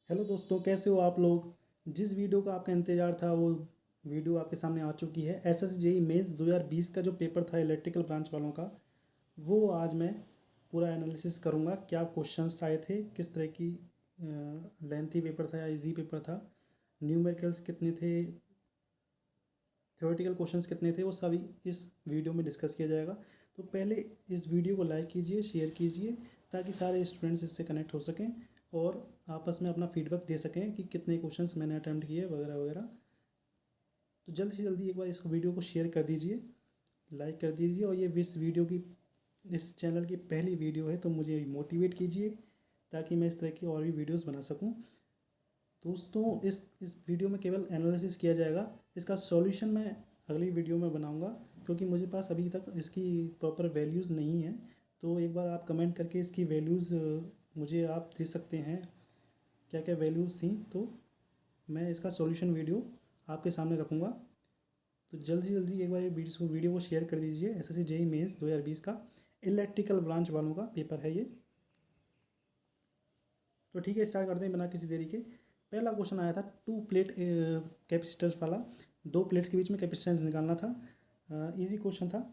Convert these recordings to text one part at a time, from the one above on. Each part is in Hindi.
हेलो दोस्तों, कैसे हो आप लोग। जिस वीडियो का आपका इंतज़ार था वो वीडियो आपके सामने आ चुकी है। एसएसजेई मेंस 2020 का जो पेपर था इलेक्ट्रिकल ब्रांच वालों का, वो आज मैं पूरा एनालिसिस करूँगा। क्या क्वेश्चंस आए थे, किस तरह की लेंथी पेपर था या इजी पेपर था, न्यूमेरिकल्स कितने थे, थ्योरेटिकल क्वेश्चंस कितने थे, वो सभी इस वीडियो में डिस्कस किया जाएगा। तो पहले इस वीडियो को लाइक कीजिए, शेयर कीजिए, ताकि सारे स्टूडेंट्स इससे कनेक्ट हो सकें और आपस में अपना फीडबैक दे सकें कि कितने क्वेश्चंस मैंने अटैम्प्ट किए वगैरह वगैरह। तो जल्द से जल्दी एक बार इस वीडियो को शेयर कर दीजिए, लाइक कर दीजिए। और ये इस वीडियो की, इस चैनल की पहली वीडियो है, तो मुझे मोटिवेट कीजिए ताकि मैं इस तरह की और भी वीडियोस बना सकूं। दोस्तों, इस वीडियो में केवल एनालिसिस किया जाएगा। इसका सॉल्यूशन मैं अगली वीडियो में बनाऊंगा, क्योंकि मुझे पास अभी तक इसकी प्रॉपर वैल्यूज़ नहीं है। तो एक बार आप कमेंट करके इसकी वैल्यूज़ मुझे आप दे सकते हैं, क्या क्या वैल्यूज़ थी, तो मैं इसका सॉल्यूशन वीडियो आपके सामने रखूँगा। तो जल्दी जल्दी एक बार ये वीडियो को शेयर कर दीजिए। एसएससी जेई मेंस 2020 का इलेक्ट्रिकल ब्रांच वालों का पेपर है ये। तो ठीक है, स्टार्ट करते हैं बिना किसी देरी के। पहला क्वेश्चन आया था 2 प्लेट कैपेसिटर्स वाला। 2 प्लेट्स के बीच में कैपेसिटेंस निकालना था। इजी क्वेश्चन था।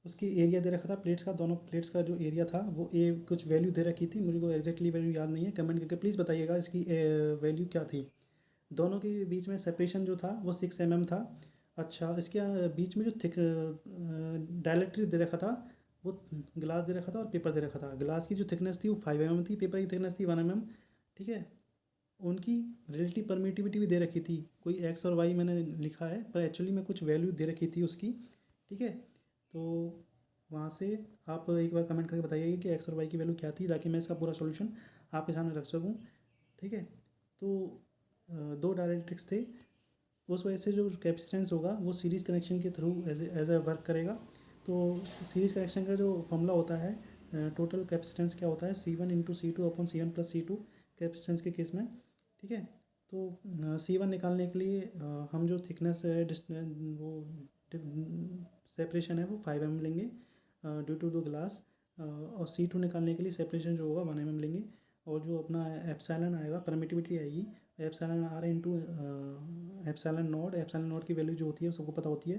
उसकी एरिया दे रखा था प्लेट्स का, दोनों प्लेट्स का जो एरिया था वो कुछ वैल्यू दे रखी थी। मुझे को एग्जैक्टली वैल्यू याद नहीं है, कमेंट करके प्लीज़ बताइएगा इसकी वैल्यू क्या थी। दोनों के बीच में सेपरेशन जो था वो 6 mm था। अच्छा, इसके बीच में जो थिक डायलेक्ट्रिक दे रखा था, वो ग्लास दे रखा था और पेपर दे रखा था। ग्लास की जो थिकनेस थी वो 5 mm थी, पेपर की थिकनेस थी 1 mm। ठीक है। उनकी रिलेटिव परमिटिविटी भी दे रखी थी, कोई एक्स और वाई मैंने लिखा है, पर एक्चुअली में कुछ वैल्यू दे रखी थी उसकी। ठीक है। तो वहाँ से आप एक बार कमेंट करके बताइएगा कि एक्स और वाई की वैल्यू क्या थी, ताकि मैं इसका पूरा सॉल्यूशन आपके सामने रख सकूँ। ठीक है। तो दो डायरेक्ट्रिक्स थे, उस वजह से जो कैपेसिटेंस होगा वो सीरीज़ कनेक्शन के थ्रू एज ए वर्क करेगा। तो सीरीज़ कनेक्शन का जो फॉर्मूला होता है, टोटल कैपेसिटेंस क्या होता है, C1 × C2/C1 + C2 कैपेसिटेंस के केस में। ठीक है। तो C1 निकालने के लिए हम जो थिकनेस है, वो सेपरेशन है वो 5 mm लेंगे ड्यू टू द ग्लास। और C2 निकालने के लिए सेपरेशन जो होगा 1 mm लेंगे। और जो अपना एप्सिलॉन आएगा, परमिटिविटी आएगी, epsilon r into epsilon naught की वैल्यू जो होती है सबको पता होती है,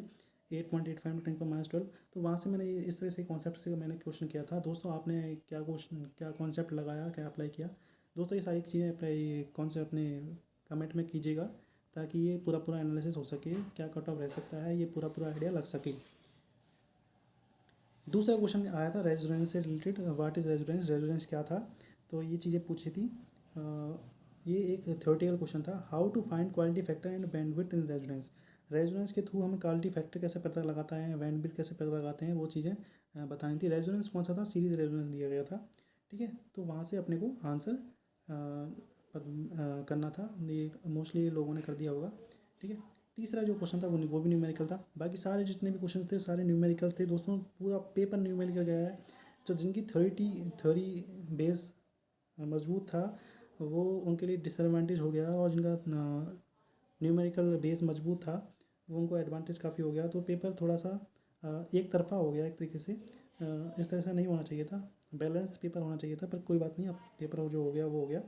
8.85 × 10⁻12। तो वहाँ से मैंने इस तरह से कॉन्सेप्ट से मैंने क्वेश्चन किया था। दोस्तों, आपने क्या क्वेश्चन, क्या कॉन्सेप्ट लगाया, क्या अप्लाई किया। दोस्तों, ये सारी चीज़ें अप्लाई कॉन्सेप्ट अपने कमेंट में कीजिएगा, ताकि ये पूरा पूरा एनालिसिस हो सके, क्या कट ऑफ रह सकता है, ये पूरा पूरा आइडिया लग सके। दूसरा क्वेश्चन आया था रेजोनेंस से related, what is resonance, resonance क्या था। तो ये चीज़ें पूछी थी। ये एक थ्योरेटिकल क्वेश्चन था, how to find quality factor and bandwidth in resonance. Resonance के थ्रू हमें क्वालिटी फैक्टर कैसे पता लगाता है, बैंडविड्थ कैसे पता लगाते हैं, वो चीज़ें बतानी थी। रेजोनेंस कौन सा था, सीरीज रेजोनेंस दिया गया था। ठीक है। तो वहाँ से अपने को आंसर करना था। ये मोस्टली लोगों ने कर दिया होगा। ठीक है। तीसरा जो क्वेश्चन था वो भी न्यूमेरिकल था। बाकी सारे जितने भी क्वेश्चन थे सारे न्यूमेरिकल थे। दोस्तों, पूरा पेपर न्यूमेरिकल गया है। तो जिनकी थ्योरी बेस मजबूत था, वो उनके लिए डिसएडवांटेज हो गया, और जिनका न्यूमेरिकल बेस मजबूत था वो उनको एडवांटेज काफ़ी हो गया। तो पेपर थोड़ा सा एक तरफा हो गया एक तरीके से। इस तरह से नहीं होना चाहिए था, बैलेंस्ड पेपर होना चाहिए था, पर कोई बात नहीं, अब पेपर जो हो गया वो हो गया।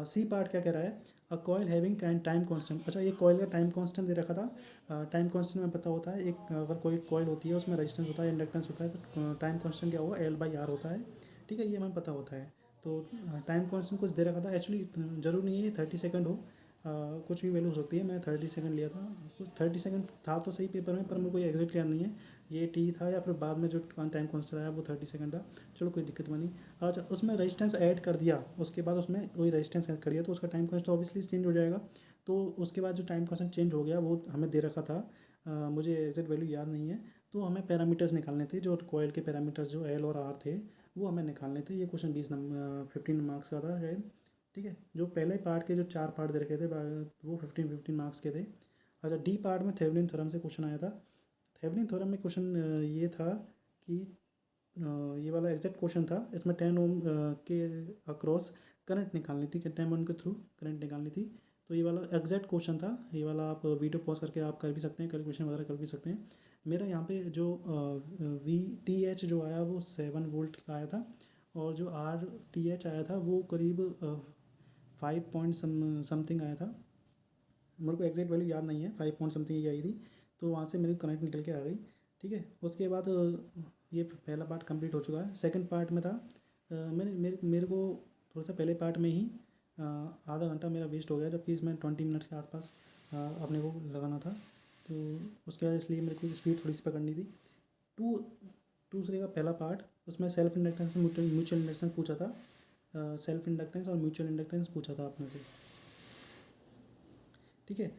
सी पार्ट क्या कह रहा है, अ कॉयल हैविंग टाइम कांस्टेंट। अच्छा, ये कॉयल का टाइम कांस्टेंट दे रखा था। टाइम कांस्टेंट में पता होता है, एक अगर कोई कॉयल होती है उसमें रेजिस्टेंस होता है, इंडक्टेंस होता है, तो टाइम कांस्टेंट क्या होगा, L/R होता है। ठीक है, ये हमें पता होता है। तो टाइम कांस्टेंट कुछ दे रखा था। एक्चुअली ज़रूर नहीं है 30 सेकंड हो, कुछ भी वैल्यू हो सकती है। मैं 30 सेकंड लिया था, कुछ 30 सेकंड था तो सही पेपर में, पर मेरे को ये एग्जैक्ट याद नहीं है ये टी था या फिर बाद में जो टाइम कांस्टेंट आया वो 30 सेकंड था। चलो, कोई दिक्कत बनी। अच्छा, उसमें रेजिस्टेंस ऐड कर दिया, उसके बाद उसमें कोई रेजिस्टेंस ऐड कर दिया, तो उसका टाइम कांस्टेंट ऑब्वियसली चेंज हो जाएगा। तो उसके बाद जो टाइम कांस्टेंट चेंज हो गया वो हमें दे रखा था। मुझे एग्जैक्ट वैल्यू याद नहीं है। तो हमें पैरामीटर्स निकालने थे, जो कॉयल के पैरामीटर्स जो L और R थे वो हमें निकालने थे। ये क्वेश्चन 15 मार्क्स का था शायद। ठीक है। जो पहले पार्ट के जो 4 पार्ट दे रखे थे वो 15 मार्क्स के थे। अच्छा, डी पार्ट में थेवेनिन थ्योरम से क्वेश्चन आया था। थेवेनिन थ्योरम में क्वेश्चन ये था कि ये वाला एग्जैक्ट क्वेश्चन था। इसमें 10 ओम के अक्रॉस करंट निकालनी थी, कि 10 ओम के थ्रू करंट निकालनी थी। तो ये वाला एग्जैक्ट क्वेश्चन था। ये वाला आप वीडियो पॉज करके आप कर भी सकते हैं, कैलकुलेशन वगैरह कर भी सकते हैं। मेरा यहाँ पे जो VTH जो आया वो 7 वोल्ट का आया था, और जो RTH आया था वो करीब 5 पॉइंट समथिंग आया था, मेरे को एग्जैक्ट वैल्यू याद नहीं है, 5 पॉइंट समथिंग ये आई थी। तो वहाँ से मेरी करंट निकल के आ गई। ठीक है, उसके बाद ये पहला पार्ट कंप्लीट हो चुका है। सेकंड पार्ट में था मैंने मेरे को थोड़ा सा पहले पार्ट में ही आधा घंटा मेरा वेस्ट हो गया, जबकि इसमें 20 मिनट्स के आसपास अपने को लगाना था। तो उसके बाद इसलिए मेरे को स्पीड थोड़ी सी पकड़नी थी। दूसरे का पहला पार्ट, उसमें सेल्फ इंडक्टेंस म्यूचुअल इंडक्टेंस पूछा था, सेल्फ इंडक्टेंस और म्यूचुअल इंडक्टेंस पूछा था अपने से। ठीक है,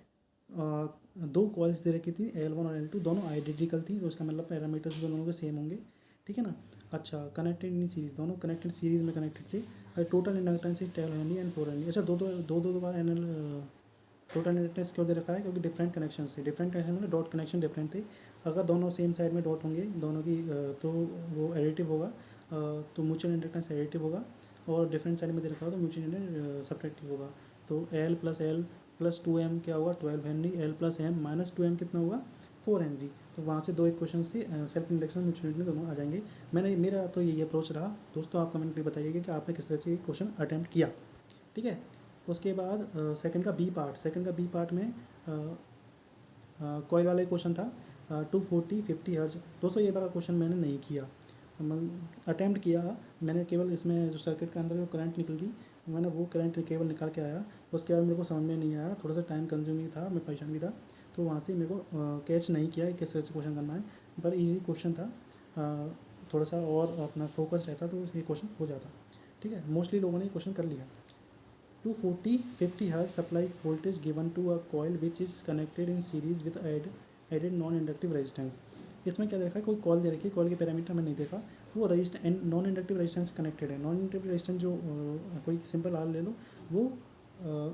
दो कॉइल्स दे रखी थी L1 और L2, दोनों आइडेंटिकल थी, तो उसका मतलब पैरामीटर्स दोनों के सेम होंगे। ठीक है ना। अच्छा, कनेक्टेड इन सीरीज, दोनों कनेक्टेड सीरीज में कनेक्टेड थे। Total inductance is 12 Henry and 4 Henry. अच्छा, दो बार एनल टोटल इंडक्टेंस क्यों दे रखा है? क्योंकि डिफरेंट कनेक्शन थे, डिफरेंट कनेक्शन में डॉट कनेक्शन डिफरेंट थे। अगर दोनों सेम साइड में डॉट होंगे दोनों की तो वो एडिटिव होगा, तो म्यूचुअल इंडक्टेंस एडिटिव होगा। और डिफरेंट साइड में दे रखा होगा तो म्यूचुअल इंडक्टेंस सब्ट्रैक्टिव होगा। तो L प्लस 2M क्या होगा? 12 Henry. L plus M minus 2M कितना होगा? 4 हेनरी। तो वहाँ से दो इक्वेशन से सेल्फ इंडक्शन म्यूचुअल इंडक्शन दोनों आ जाएंगे। मेरा तो यही अप्रोच रहा। दोस्तों आप कमेंट में बताइएगा कि आपने किस तरह से क्वेश्चन अटैम्प्ट किया। ठीक है, उसके बाद सेकंड का बी पार्ट में कॉइल वाला क्वेश्चन था 240 50 हर्ज। दोस्तों ये वाला क्वेश्चन मैंने नहीं किया, अटैम्प्ट किया। मैंने केवल इसमें जो सर्किट के अंदर जो करंट निकल गई, मैंने वो करंट केवल निकाल के आया। उसके बाद मेरे को समझ में नहीं आया, थोड़ा सा टाइम कंज्यूमिंग था, मैं परेशान भी था, तो वहाँ से मेरे को कैच नहीं किया किस तरह से क्वेश्चन करना है। पर ईजी क्वेश्चन था, थोड़ा सा और अपना फोकस रहता तो ये क्वेश्चन हो जाता। ठीक है, मोस्टली लोगों ने क्वेश्चन कर लिया। 240 50 hertz supply voltage given to a coil which is connected in series with added non inductive resistance। इसमें क्या देखा है? कोई कॉल दे रखी है, कॉल के पैरामीटर मैंने नहीं देखा, वो नॉन इंडक्टिव रेजिस्टेंस कनेक्टेड है। नॉन इंडक्टिव रेजिस्टेंस जो कोई सिंपल आर ले लो, वो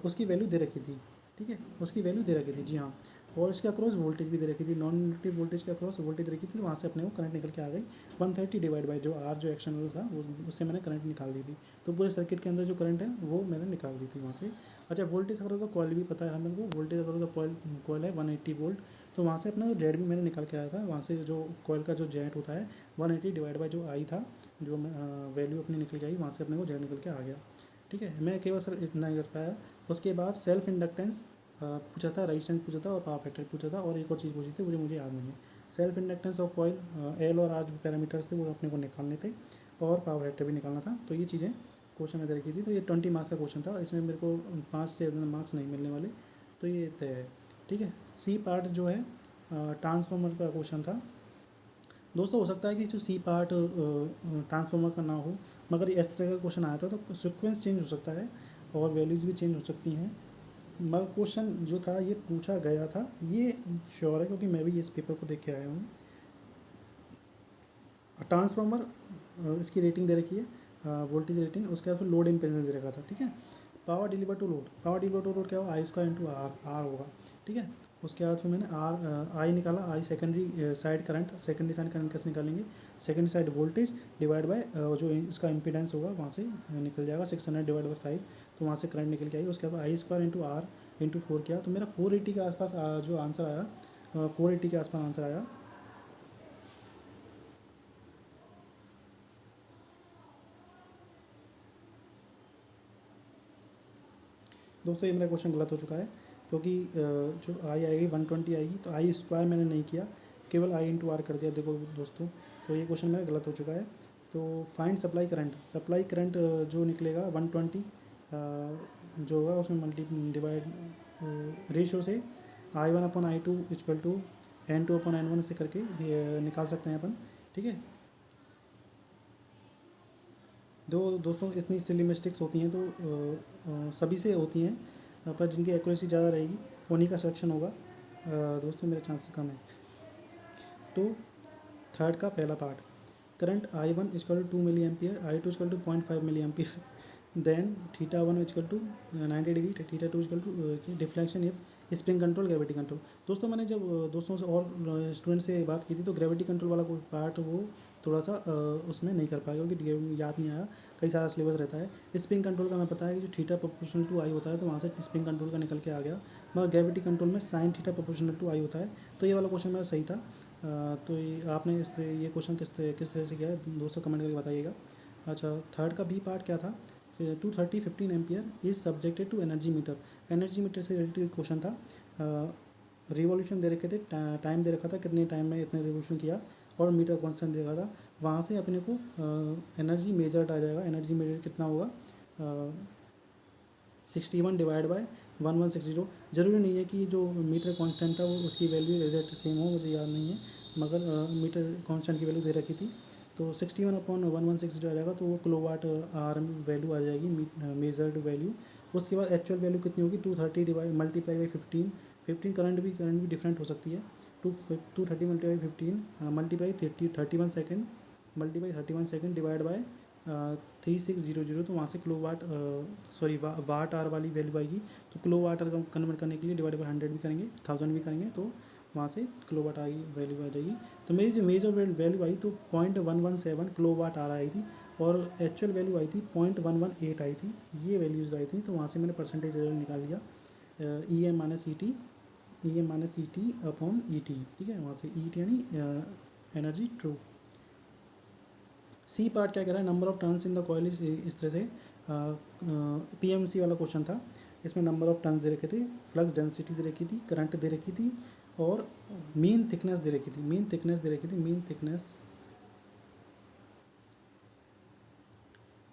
उसकी वैल्यू दे रखी थी। ठीक है, उसकी वैल्यू दे रखी थी, जी हाँ। और इसके अक्रॉस वोल्टेज भी दे रखी थी, नॉन इंडक्टिव वोल्टेज के अक्रॉस वोल्टेज दे रखी थी। तो वहाँ से अपने को करंट निकल के आ गई 130 डिवाइड बाई जो आर जो एक्सटर्नल था वो, उससे मैंने करंट निकाल दी थी। तो पूरे सर्किट के अंदर जो करंट है वो मैंने निकाल दी थी वहाँ से। अच्छा, वोल्टेज अगर तो कॉइल भी पता है हमें को, वोल्टेज अगर तो कॉइल है 180 वोल्ट। तो वहाँ से अपना जेड भी मैंने निकाल के आया था। वहाँ से जो कॉइल का जो जेड होता है 180 डिवाइड बाई जो आई था, जो वैल्यू अपनी निकल के आई, वहाँ से अपने को जेड निकल के आ गया। ठीक है, मैं केवल सर इतना ही कर पाया। उसके बाद सेल्फ इंडक्टेंस पूछा था, रेजिस्टेंस पूछा था और पावर फैक्टर पूछा था, और एक और चीज़ पूछी थी मुझे याद नहीं है। Self inductance of coil, L और आर जो पैरामीटर्स थे वो अपने को निकालने थे, और पावर फैक्टर भी निकालना था। तो ये चीज़ें क्वेश्चन में दे रखी थी। तो ये 20 मार्क्स का क्वेश्चन था, इसमें मेरे को 5 से ज़्यादा मार्क्स नहीं मिलने वाले, तो ये तय है। ठीक है, सी पार्ट जो है ट्रांसफार्मर का क्वेश्चन था। दोस्तों हो सकता है कि जो सी पार्ट ट्रांसफार्मर का ना हो, मगर इस तरह का क्वेश्चन आया था तो सिक्वेंस चेंज हो सकता है और वैल्यूज़ भी चेंज हो सकती हैं। मगर क्वेश्चन जो था ये पूछा गया था, ये श्योर है, क्योंकि मैं भी इस पेपर को देख के आया हूँ। ट्रांसफार्मर इसकी रेटिंग दे रखी है, वोल्टेज रेटिंग, उसके बाद लोड इम्पेडेंस दे रखा था। ठीक है, पावर डिलीवर टू लोड क्या होगा? I² इंटू आर होगा। ठीक है, उसके बाद फिर मैंने आई निकाला, I secondary side current, secondary side current कैसे निकालेंगे? Secondary side voltage divide by जो इसका इम्पीडेंस होगा, वहाँ से निकल जाएगा 600 डिवाइड बाई 5, तो वहाँ से करंट निकल के आई। उसके बाद I² इंटू आर इंटू 4 किया, तो मेरा 480 के आसपास जो आंसर आया, 480 के आसपास आंसर आया। दोस्तों ये मेरा क्वेश्चन गलत हो चुका है, क्योंकि जो आई आएगी 120 आएगी, तो I² मैंने नहीं किया, केवल आई इंटू आर कर दिया। देखो दोस्तों, तो ये क्वेश्चन मेरा गलत हो चुका है। तो फाइंड सप्लाई करंट जो निकलेगा 120 जो होगा उसमें डिवाइड रेशियो से I1 upon I2 equal to N2 upon N1 से करके निकाल सकते हैं अपन। ठीक है, दोस्तों इतनी सिली मिस्टेक्स होती हैं तो सभी से होती हैं, पर जिनकी एक्यूरेसी ज़्यादा रहेगी उन्हीं का सिलेक्शन होगा। दोस्तों मेरे चांसेस कम है। तो थर्ड का पहला part, current I1 equal to 2 milliampere, I2 equal to 0.5 milliampere, then θ1 equal to 90 degree, θ2 equal to deflection if spring control, gravity control. दोस्तों मैंने जब दोस्तों से और स्टूडेंट से बात की थी, तो ग्रेविटी कंट्रोल वाला कोई पार्ट वो थोड़ा सा उसमें नहीं कर पाएगा, क्योंकि याद नहीं आया, कई सारा सिलेबस रहता है। स्प्रिंग कंट्रोल का मैं पता है कि जो थीटा प्रोपोर्शनल टू आई होता है, तो वहाँ से स्प्रिंग कंट्रोल का निकल के आ गया, मगर ग्रेविटी कंट्रोल में साइन थीटा प्रोपोर्शनल टू आई होता है। तो ये वाला क्वेश्चन मेरा सही था। तो ये आपने ये क्वेश्चन किस तरह से किया है दोस्तों, कमेंट करके बताइएगा। अच्छा, थर्ड का बी पार्ट क्या था? 230 15 ampere is subjected to energy meter. Energy meter से रिलेटेड क्वेश्चन था। रिवॉल्यूशन दे रखे थे, टाइम दे रखा था कितने टाइम में इतने रिवॉल्यूशन किया, और मीटर कांस्टेंट दे रखा था। वहाँ से अपने को एनर्जी मेजर्ड आ जाएगा। एनर्जी मेजर कितना होगा, 61 डिवाइड बाय 1160। ज़रूरी नहीं है कि जो मीटर कांस्टेंट था वो उसकी वैल्यू एग्जैक्ट सेम हो, मुझे याद नहीं है, मगर मीटर कांस्टेंट की वैल्यू दे रखी थी। तो 61/1160 आ जाएगा, तो वो किलोवाट आर वैल्यू आ जाएगी, मेजर्ड वैल्यू। उसके बाद एक्चुअल वैल्यू कितनी होगी, 230 डिवाइड मल्टीप्लाई बाई 15 करंट भी डिफरेंट हो सकती है। 230 multiply 15 multiply 31 second multiply 31 second divide by 3600। तो वहाँ से किलोवाट वाट आर वाली वैल्यू आएगी। तो किलोवाट आर कन्वर्ट करने के लिए डिवाइड बाय 100 भी करेंगे, 1000 भी करेंगे, तो वहाँ से किलोवाट आर की वैल्यू आ जाएगी। तो मेरी जो मेजर वैल्यू आई तो 0.117 किलोवाट आर आई थी, और एक्चुअल वैल्यू आई थी 0.118 आई थी, ये वैल्यूज़ आई थी। तो वहाँ से मैंने परसेंटेज निकाल लिया, E M minus E T upon E T, ठीक है। वहाँ से ई टी यानी एनर्जी ट्रू। सी पार्ट क्या कह रहा है, number of turns in the coil इस तरह से पीएमसी वाला क्वेश्चन था। इसमें नंबर ऑफ टर्न्स दे रखे थे, फ्लक्स डेंसिटी दे रखी थी, करंट दे रखी थी, और मीन थिकनेस दे रखी थी।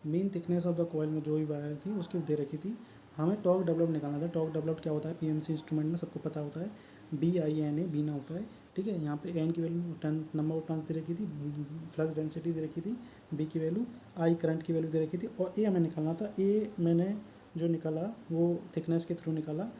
Mean thickness of the coil में जो भी वायर थी उसकी दे रखी थी। हमें टॉर्क डेवलप निकालना था। टॉर्क डेवलप क्या होता है, पीएमसी इंस्ट्रूमेंट में सबको पता होता है, BINA बीना होता है, ठीक है। यहाँ पे एन की वैल्यू नंबर ऑफ टर्न्स दे रखी थी, फ्लक्स डेंसिटी दे रखी थी, बी की वैल्यू, आई करंट की वैल्यू दे रखी थी, और ए हमें निकालना था। ए मैंने जो निकाला वो थिकनेस के थ्रू निकाला,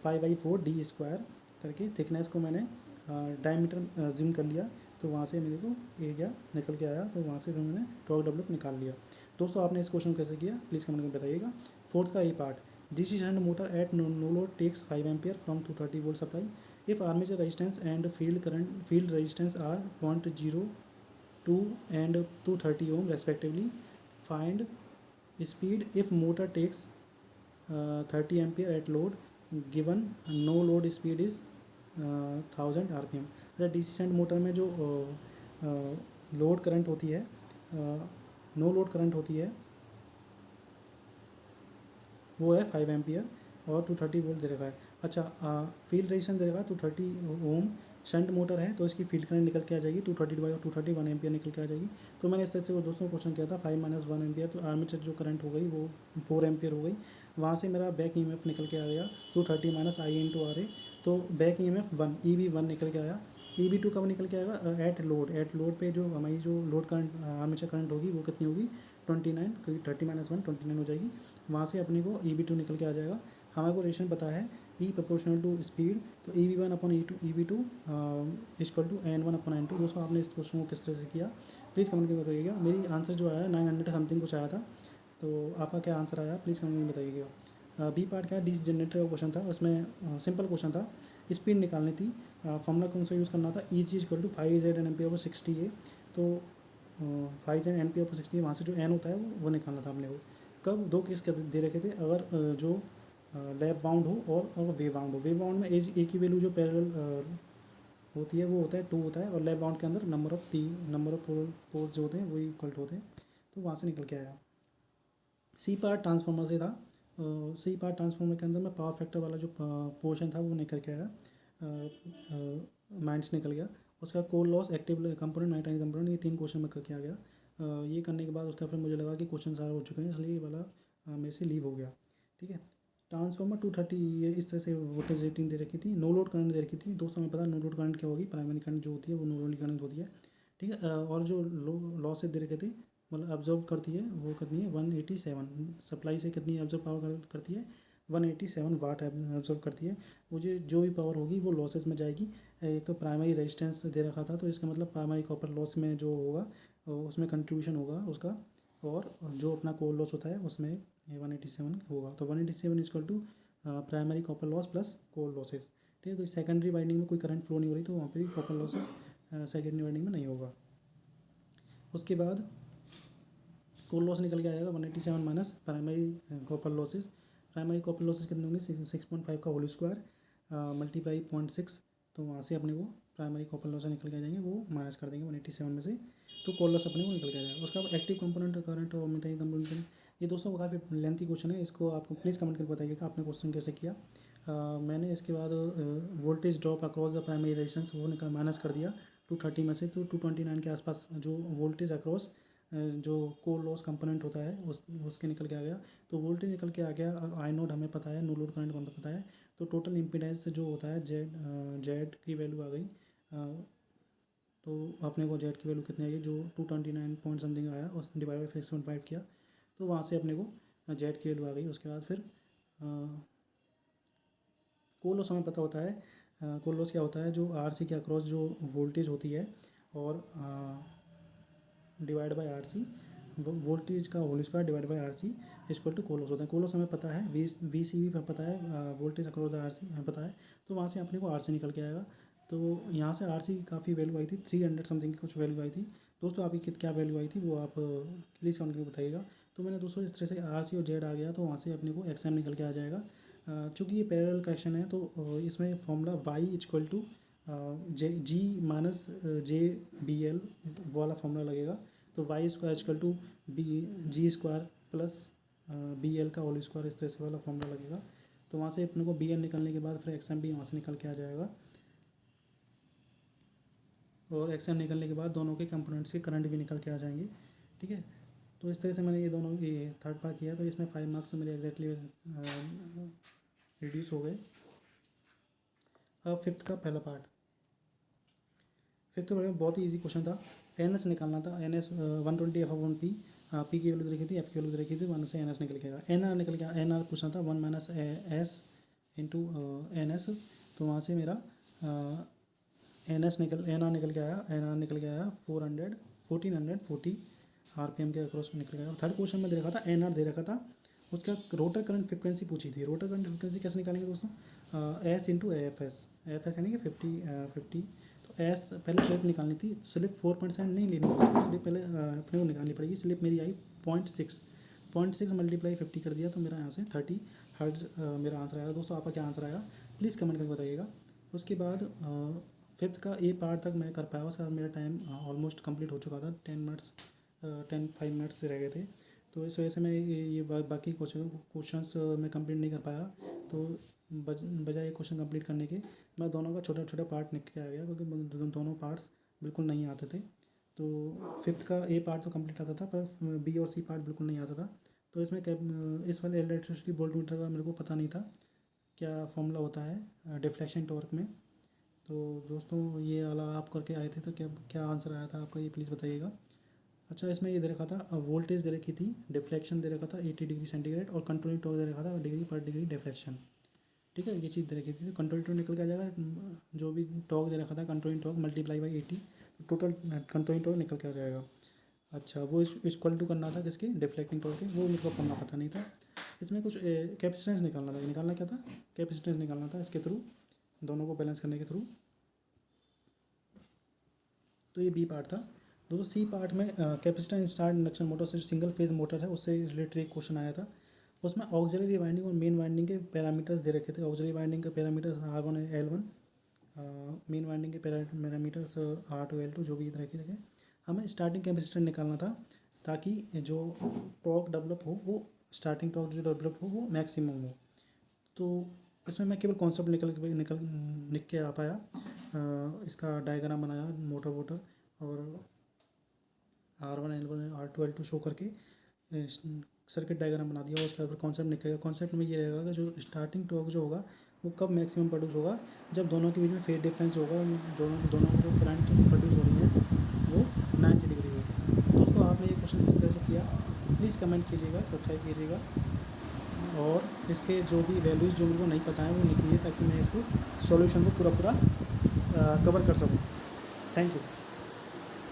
π/4 d स्क्वायर करके। थिकनेस को मैंने डायमीटर जिम कर लिया, तो वहाँ से मेरे को एरिया निकल के आया। तो वहाँ से फिर मैंने टॉर्क डेवलप निकाल लिया। दोस्तों आपने इस क्वेश्चन को कैसे किया प्लीज़ कमेंट में बताइएगा। फोर्थ का A part, DC shunt motor at no load takes 5 ampere from 230 volt supply if armature resistance and field resistance are 0.02 and 230 ohm respectively. Find speed if motor takes 30 ampere at load given no load speed is 1000 rpm। अच्छा, डीसी शंट मोटर में जो लोड करंट होती है, नो लोड करंट होती है, वो है 5 एम्पियर और 230 वोल्ट दे रखा है। अच्छा, फील्ड रेजिस्टेंस दे रखा है 230 ओम। शंट मोटर है तो इसकी फील्ड करंट निकल के आ जाएगी 230 डिवाइड 230 1 एम्पियर निकल के आ जाएगी। तो मैंने इस तरह से वो दोस्तों क्वेश्चन किया था 5 - 1 एम्पियर, तो आर्मेचर जो करंट हो गई वो 4 एम्पियर हो गई। वहाँ से मेरा बैक EMF निकल के आ गया 230 - I × RA, तो बैक EMF 1 EB1 निकल के आया। EB2 कब निकल के आएगा, एट लोड पे जो हमारी जो लोड करंट आर्मेचर करंट होगी वो कितनी होगी 29, क्योंकि 30 - 1 29 हो जाएगी। वहाँ से अपने को EB2 निकल के आ जाएगा। हमारे को रेशन पता है E प्रोपोर्शनल टू स्पीड, तो EB1 upon EB2 equal to N1 upon N2। दोस्तों आपने इस क्वेश्चन को किस तरह से किया प्लीज़ कमेंट में बताइएगा। मेरी आंसर जो आया 900 समथिंग कुछ आया था, तो आपका क्या आंसर आया प्लीज़ कमेंट में बताइएगा। बी पार्ट क्या है, डीसी जनरेटर का क्वेश्चन था। उसमें सिंपल क्वेश्चन था, स्पीड निकालनी थी। फॉर्मूला कौन सा यूज़ करना था, EG equal to 5Z N/60 है। तो 5Z N/60, वहाँ से जो N होता है वो निकालना था हमने। वो कब, दो केस दे रखे थे, अगर जो लैप बाउंड हो और वे बाउंड हो। वे बाउंड में ए की वैल्यू जो पैरेलल होती है वो होता है 2 होता है, और लैप बाउंड के अंदर नंबर ऑफ पोल्स जो होते हैं वो इक्वल होते हैं। तो वहाँ से निकल के आया। सी पार्ट ट्रांसफार्मर से था। सी पार्ट ट्रांसफार्मर के अंदर में पावर फैक्टर वाला जो पोर्शन था वो निकल के आया, माइनस निकल गया। उसका core loss, active component, nitrile component, ये 3 क्वेश्चन में करके आ गया। ये करने के बाद उसका फिर मुझे लगा कि क्वेश्चन सारे हो चुके हैं, इसलिए ये वाला मेरे से लीव हो गया, ठीक है। ट्रांसफार्मर 230, ये इस तरह से वोल्टेज रेटिंग दे रखी थी। नो लोड करंट दे रखी थी। दोस्तों हमें पता है नो लोड करंट क्या होगी, प्राइमरी करंट जो होती है वो नो लोड करंट होती है, ठीक है। और जो लॉसेज दे रखे थे, मतलब अब्जॉर्ब करती है वो कितनी है 187, सप्लाई से कितनी अब्जॉर्ब पावर करती है 187 वाट अब्जॉर्ब करती है। वो जो भी पावर होगी वो लॉसेस में जाएगी। एक तो प्राइमरी रेजिस्टेंस दे रखा था, तो इसका मतलब प्राइमरी कॉपर लॉस में जो होगा उसमें कंट्रीब्यूशन होगा उसका, और जो अपना कोर लॉस होता है उसमें 187 होगा। तो 187 equal to primary copper loss plus core losses, ठीक है। तो सेकेंडरी वाइंडिंग में कोई करंट फ्लो नहीं हो रही, तो वहाँ पे भी कॉपर लॉसेस सेकेंडरी वाइंडिंग में नहीं होगा। उसके बाद कोर लॉस निकल के आएगा 187 minus primary copper losses. Primary copper losses कितने होंगे 6.5 का होल स्क्वायर मल्टीप्लाई 0.6, तो वहाँ से अपने को प्राइमरी कॉपर लॉस निकल के आ जाएंगे, वो माइनस कर देंगे 187 में से, तो कोर लॉस अपने को निकल के आ जाएगा। उसका एक्टिव कंपोनेंट करंट और मेटाइल कंपोनेंट ये दोस्तों काफ़ी लेंथी क्वेश्चन है, इसको आपको प्लीज़ कमेंट करके बताइएगा आपने क्वेश्चन कैसे किया। मैंने इसके बाद voltage drop across the primary resistance वो निकाल माइनस कर दिया 230 में से, तो 229 के आसपास जो वोल्टेज अक्रॉस जो कोर लॉस कंपोनेंट होता है उसके निकल के आ गया। तो वोल्टेज निकल के आ गया, आई नोड हमें पता है, नो लोड करंट हमें पता है। तो टोटल इम्पीडेंस जो होता है जेड की वैल्यू आ गई। तो अपने को जेड की वैल्यू कितनी आई, जो 229 पॉइंट समथिंग आया, उस डिवाइड बाई 6.5 किया, तो वहाँ से अपने को जेड की वैल्यू आ गई। उसके बाद फिर कोर लॉस हमें पता होता है। कोर लॉस क्या होता है, जो आरसी के अक्रॉस जो वोल्टेज होती है और डिवाइड बाय आरसी, वोल्टेज का whole square divide by RC equal to core loss होता है। कोर लॉस हमें पता है, वी सी भी पता है, वोल्टेज अक्रॉस द आरसी हमें पता है। तो वहाँ से अपने को आरसी निकल के आएगा। तो यहाँ से आरसी काफ़ी वैल्यू आई थी, 300 समथिंग की कुछ वैल्यू आई थी। दोस्तों आपकी क्या वैल्यू आई थी वो आप प्लीज़ कमेंट करके बताइएगा। तो मैंने दोस्तों इस तरह से आरसी और जेड आ गया, तो वहाँ से अपने को एक्सएम निकल के आ जाएगा। चूँकि ये पैरेलल कनेक्शन है, तो इसमें formula Y equal to G minus J B L वाला फॉर्मूला लगेगा। तो Y square equal to B G square plus B L का होल स्क्वायर, इस तरह से वाला फॉर्मूला लगेगा। तो वहाँ से अपने को बी एल निकलने के बाद फिर एक्सएम भी वहाँ से निकल के आ जाएगा, और एक्सएम निकलने के बाद दोनों के कंपोनेंट्स के करंट भी निकल के आ जाएंगे। ठीक है, तो इस तरह से मैंने ये थर्ड पार्ट किया, तो इसमें 5 मार्क्स तो मेरे एग्जैक्टली रिड्यूस हो गए। अब फिफ्थ का पहला पार्ट, फिफ्थ में बहुत ही ईजी क्वेश्चन था। एन एस निकालना था, एन एस 120 F/P, पी की वैल्यू देखी थी, एफ की वैल्यू देखी थी, 1 से एन एस निकल के आएगा। एन आर निकल गया, एन आर पूछना था 1 minus S into N S. तो वहाँ से मेरा एन आर निकल के आया, 1440 RPM के अक्रॉस में निकल गया। थर्ड क्वेश्चन में दे रखा था एन आर दे रखा था, उसका रोटर करंट फ्रिक्वेंसी पूछी थी। रोटर करंट फ्रिक्वेंसी कैसे निकालेंगे दोस्तों, एस इंटू एफ एस यानी कि 50। तो एस पहले स्लिप निकालनी थी, स्लिप 4% नहीं लेनी पड़ेगी, स्लिप पहले अपने को निकालनी पड़ेगी। स्लिप मेरी आई 0.6 मल्टीप्लाई 50 कर दिया, तो मेरा यहाँ से 30 हर्ट्ज मेरा आंसर आएगा। दोस्तों आपका क्या आंसर आएगा प्लीज़ कमेंट करके बताइएगा। उसके बाद फिफ्थ का ए पार्ट तक मैं कर पाया, उसके बाद मेरा टाइम ऑलमोस्ट कंप्लीट हो चुका था, 5 मिनट्स रह गए थे। तो इस वजह से मैं ये बाकी क्वेश्चंस मैं कंप्लीट नहीं कर पाया। तो बजाय क्वेश्चन कंप्लीट करने के मैं दोनों का छोटा छोटा पार्ट निकल के आ गया, क्योंकि दोनों पार्ट्स बिल्कुल नहीं आते थे। तो फिफ्थ का ए पार्ट तो कंप्लीट आता था, पर बी और सी पार्ट बिल्कुल नहीं आता था। तो इसमें इस वाले इलेक्ट्रिसिटी वोल्टमीटर का मेरे को पता नहीं था क्या फॉर्मूला होता है डिफ्लेक्शन टॉर्क में। तो दोस्तों ये वाला आप करके आए थे, तो क्या आंसर आया था आपका, ये प्लीज़ बताइएगा। अच्छा, इसमें ये दे रखा था वोल्टेज दे रखी थी, डिफ्लेक्शन दे रखा था 80 डिग्री सेंटीग्रेड, और कंट्रोलिंग टॉर्क दे रखा था डिग्री पर डिग्री डिफ्लेक्शन। ठीक है, ये चीज़ दे रखी थी। तो कंट्रोलिंग टॉर्क निकल के आ जाएगा, जो भी टॉर्क दे रखा था controlling torque multiply by 80, total controlling torque निकल के आ जाएगा। अच्छा, वो इक्वल टू करना था किसके, डिफ्लेक्टिंग टॉर्क के, वो मेरे को करना पता नहीं था। इसमें कुछ कैपेसिटेंस निकालना क्या था, कैपेसिटेंस निकालना था इसके थ्रू, दोनों को बैलेंस करने के थ्रू। तो ये बी पार्ट था। दोस्तों सी पार्ट में कैपेसिटेंस स्टार्ट इंडक्शन मोटर से सिंगल फेज मोटर है, उससे रिलेटेड एक क्वेश्चन आया था। उसमें ऑक्सिलरी वाइंडिंग और मेन वाइंडिंग के पैरामीटर्स दे रखे थे। ऑक्सिलरी वाइंडिंग के पैरामीटर्स R1 और L1, मेन वाइंडिंग के पैरामीटर्स R2 L2 जो भी रखे थे। हमें स्टार्टिंग कैपेसिटेंस निकालना था, ताकि जो टॉर्क डेवलप हो वो स्टार्टिंग टॉर्क जो डेवलप हो वो मैक्सिमम हो। तो इसमें मैं केवल कॉन्सेप्ट निकल के आ पाया। इसका डायग्राम बनाया मोटर और R1 L1 R2 L2 show करके सर्किट डायग्राम बना दिया। उसके बाद कॉन्सेप्ट निकलेगा। कॉन्सेप्ट में ये रहेगा कि जो स्टार्टिंग टॉर्क जो होगा वो कब मैक्सिमम प्रोड्यूस होगा, जब दोनों के बीच में फेज डिफरेंस होगा, दोनों जो करंट प्रोड्यूस हो रही है वो 90 डिग्री हो। दोस्तों आपने ये क्वेश्चन किस तरह से किया प्लीज़ कमेंट कीजिएगा, सब्सक्राइब कीजिएगा, और इसके जो भी वैल्यूज़ जो मुझको नहीं पता है वो लिखिए, ताकि मैं इसको सॉल्यूशन को पूरा कवर कर सकूँ। Thank you.